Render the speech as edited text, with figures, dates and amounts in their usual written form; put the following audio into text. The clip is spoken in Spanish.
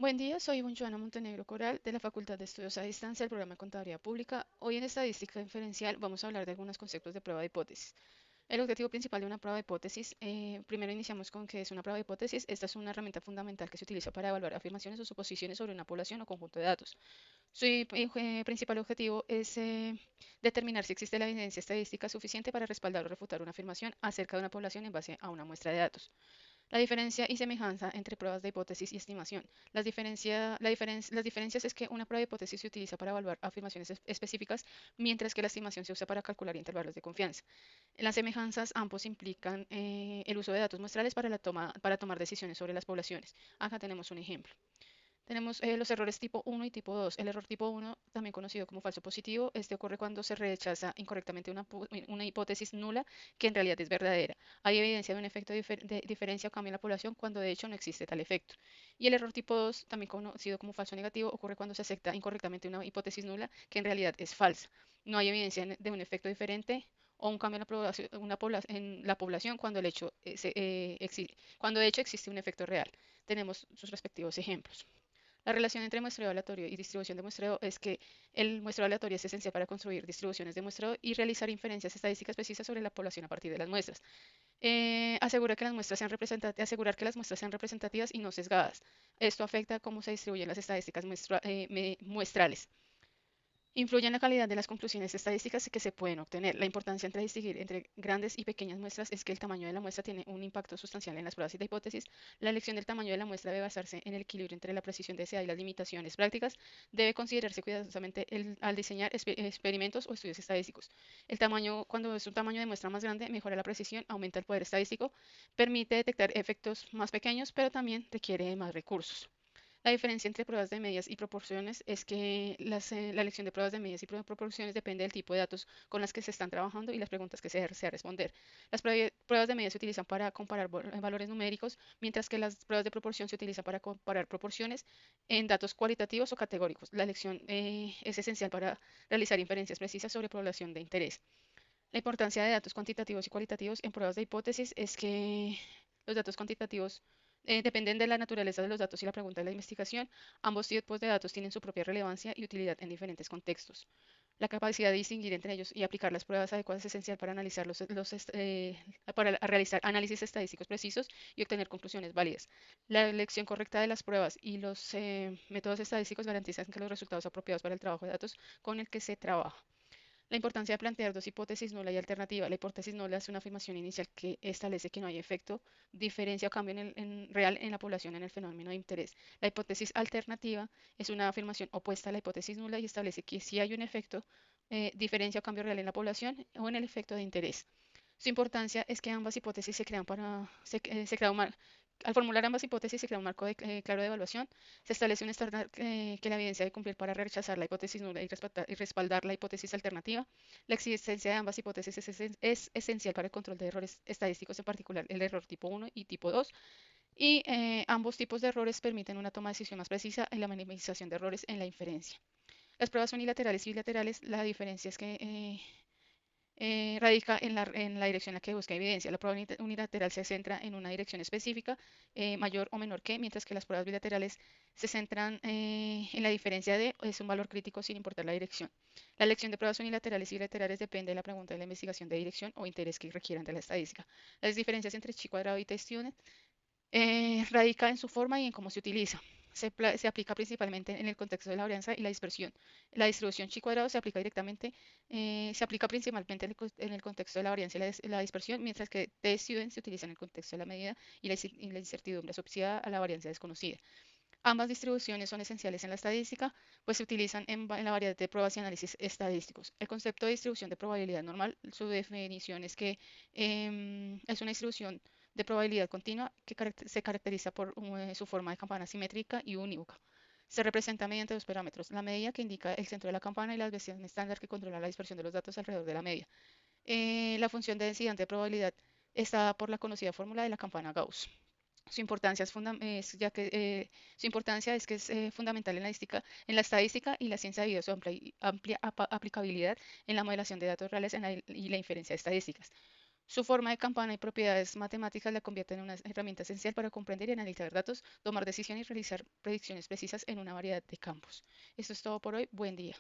Buen día, soy Joana Montenegro Coral de la Facultad de Estudios a Distancia del Programa de Contaduría Pública. Hoy en Estadística Inferencial vamos a hablar de algunos conceptos de prueba de hipótesis. El objetivo principal de una prueba de hipótesis, primero iniciamos con qué es una prueba de hipótesis. Esta es una herramienta fundamental que se utiliza para evaluar afirmaciones o suposiciones sobre una población o conjunto de datos. Su principal objetivo es determinar si existe la evidencia estadística suficiente para respaldar o refutar una afirmación acerca de una población en base a una muestra de datos. La diferencia y semejanza entre pruebas de hipótesis y estimación. Las diferencias es que una prueba de hipótesis se utiliza para evaluar afirmaciones específicas, mientras que la estimación se usa para calcular intervalos de confianza. En las semejanzas, ambos implican el uso de datos muestrales para tomar decisiones sobre las poblaciones. Acá tenemos un ejemplo. Tenemos los errores tipo 1 y tipo 2. El error tipo 1, también conocido como falso positivo, este ocurre cuando se rechaza incorrectamente una hipótesis nula que en realidad es verdadera. Hay evidencia de un efecto de diferencia o cambio en la población cuando de hecho no existe tal efecto. Y el error tipo 2, también conocido como falso negativo, ocurre cuando se acepta incorrectamente una hipótesis nula que en realidad es falsa. No hay evidencia de un efecto diferente o un cambio en en la población cuando, cuando de hecho existe un efecto real. Tenemos sus respectivos ejemplos. La relación entre muestreo aleatorio y distribución de muestreo es que el muestreo aleatorio es esencial para construir distribuciones de muestreo y realizar inferencias estadísticas precisas sobre la población a partir de las muestras. Asegurar que las muestras sean representativas y no sesgadas. Esto afecta cómo se distribuyen las estadísticas muestrales. Influye en la calidad de las conclusiones estadísticas que se pueden obtener. La importancia entre distinguir entre grandes y pequeñas muestras es que el tamaño de la muestra tiene un impacto sustancial en las pruebas y de hipótesis. La elección del tamaño de la muestra debe basarse en el equilibrio entre la precisión deseada y las limitaciones prácticas. Debe considerarse cuidadosamente al diseñar experimentos o estudios estadísticos. Cuando es un tamaño de muestra más grande, mejora la precisión, aumenta el poder estadístico, permite detectar efectos más pequeños, pero también requiere más recursos. La diferencia entre pruebas de medias y proporciones es que la elección de pruebas de medias y proporciones depende del tipo de datos con las que se están trabajando y las preguntas que se desea responder. Las pruebas de medias se utilizan para comparar valores numéricos, mientras que las pruebas de proporción se utilizan para comparar proporciones en datos cualitativos o categóricos. La elección es esencial para realizar inferencias precisas sobre población de interés. La importancia de datos cuantitativos y cualitativos en pruebas de hipótesis es que los datos cuantitativos dependen de la naturaleza de los datos y la pregunta de la investigación. Ambos tipos de datos tienen su propia relevancia y utilidad en diferentes contextos. La capacidad de distinguir entre ellos y aplicar las pruebas adecuadas es esencial para para realizar análisis estadísticos precisos y obtener conclusiones válidas. La elección correcta de las pruebas y los métodos estadísticos garantizan que los resultados apropiados para el trabajo de datos con el que se trabaja. La importancia de plantear dos hipótesis nula y alternativa. La hipótesis nula es una afirmación inicial que establece que no hay efecto, diferencia o cambio real en la población en el fenómeno de interés. La hipótesis alternativa es una afirmación opuesta a la hipótesis nula y establece que sí hay un efecto, diferencia o cambio real en la población o en el efecto de interés. Su importancia es que ambas hipótesis se crean para, se crea un mar- al formular ambas hipótesis se crea un marco claro de evaluación. Se establece un estándar que la evidencia debe cumplir para rechazar la hipótesis nula y respaldar la hipótesis alternativa. La existencia de ambas hipótesis es esencial para el control de errores estadísticos, en particular el error tipo 1 y tipo 2. Y ambos tipos de errores permiten una toma de decisión más precisa en la minimización de errores en la inferencia. Las pruebas unilaterales y bilaterales, la diferencia es que radica en la dirección en la que busca evidencia. La prueba unilateral se centra en una dirección específica, mayor o menor que, mientras que las pruebas bilaterales se centran en la diferencia de, es un valor crítico sin importar la dirección. La elección de pruebas unilaterales y bilaterales depende de la pregunta de la investigación de dirección o interés que requieran de la estadística. Las diferencias entre chi cuadrado y t-student radica en su forma y en cómo se utiliza. Se aplica principalmente en el contexto de la varianza y la dispersión. La distribución chi cuadrado se aplica principalmente en el contexto de la varianza y la dispersión, mientras que t-student se utiliza en el contexto de la medida y la incertidumbre asociada a la varianza desconocida. Ambas distribuciones son esenciales en la estadística, pues se utilizan en la variedad de pruebas y análisis estadísticos. El concepto de distribución de probabilidad normal, su definición es que es una distribución de probabilidad continua que se caracteriza por su forma de campana simétrica y unívoca. Se representa mediante dos parámetros, la medida que indica el centro de la campana y la desviación estándar que controla la dispersión de los datos alrededor de la media. La función de densidad de probabilidad está dada por la conocida fórmula de la campana Gauss. Su importancia su importancia es que es fundamental en la estadística y la ciencia debido a su amplia aplicabilidad en la modelación de datos reales y la inferencia de estadísticas. Su forma de campana y propiedades matemáticas la convierten en una herramienta esencial para comprender y analizar datos, tomar decisiones y realizar predicciones precisas en una variedad de campos. Esto es todo por hoy. Buen día.